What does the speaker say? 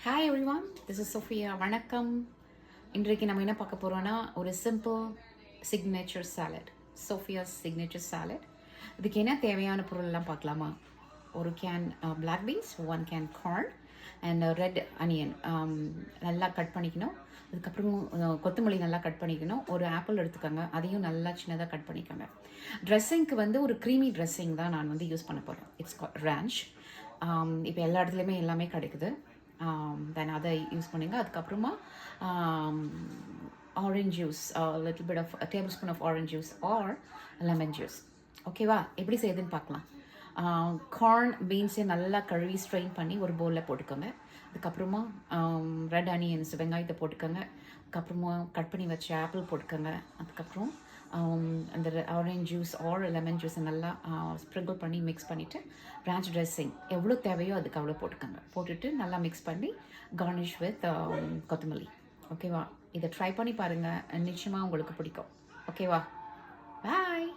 Hi everyone, this is Sophia. வணக்கம். இன்றைக்கு நம்ம என்ன பார்க்க போகிறோன்னா, ஒரு simple signature salad, Sophia's signature salad. இதுக்கு என்ன தேவையான பொருள்லாம் பார்க்கலாமா? ஒரு can black beans, 1 can corn and red onion நல்லா கட் பண்ணிக்கணும். அதுக்கப்புறம் கொத்தமல்லி நல்லா கட் பண்ணிக்கணும். ஒரு ஆப்பிள் எடுத்துக்கோங்க, அதையும் நல்லா சின்னதாக கட் பண்ணிக்கோங்க. ட்ரெஸ்ஸிங்க்கு வந்து ஒரு க்ரீமி ட்ரெஸ்ஸிங் தான் நான் வந்து யூஸ் பண்ண போகிறேன். It's range. இப்போ எல்லா இடத்துலையுமே எல்லாமே கிடைக்குது. தென் அதை யூஸ் பண்ணுங்க. அதுக்கப்புறமா orange juice, little bit of tablespoon of orange juice or lemon juice. ஓகேவா? எப்படி செய்யுதுன்னு பார்க்கலாம். கார்ன் பீன்ஸை நல்லா கழுவி ஸ்ட்ரெயின் பண்ணி ஒரு பவுலில் போட்டுக்கோங்க. அதுக்கப்புறமா ரெட் ஆனியன்ஸ், வெங்காயத்தை போட்டுக்கோங்க. அதுக்கப்புறமா கட் பண்ணி வச்ச ஆப்பிள் போட்டுக்கோங்க. அதுக்கப்புறம் அந்த ஆரஞ்ச் ஜூஸ் ஆர் லெமன் ஜூஸை நல்லா ஸ்ப்ரிங்கிள் பண்ணி மிக்ஸ் பண்ணிவிட்டு பிரான்ச் ட்ரெஸ்ஸிங் எவ்வளோ தேவையோ அதுக்கு அவ்வளோ போட்டுக்கோங்க. போட்டுட்டு நல்லா மிக்ஸ் பண்ணி கார்னிஷ் வித் கொத்தமல்லி. ஓகேவா? இதை ட்ரை பண்ணி பாருங்கள், நிச்சயமாக உங்களுக்கு பிடிக்கும். ஓகேவா? பாய்.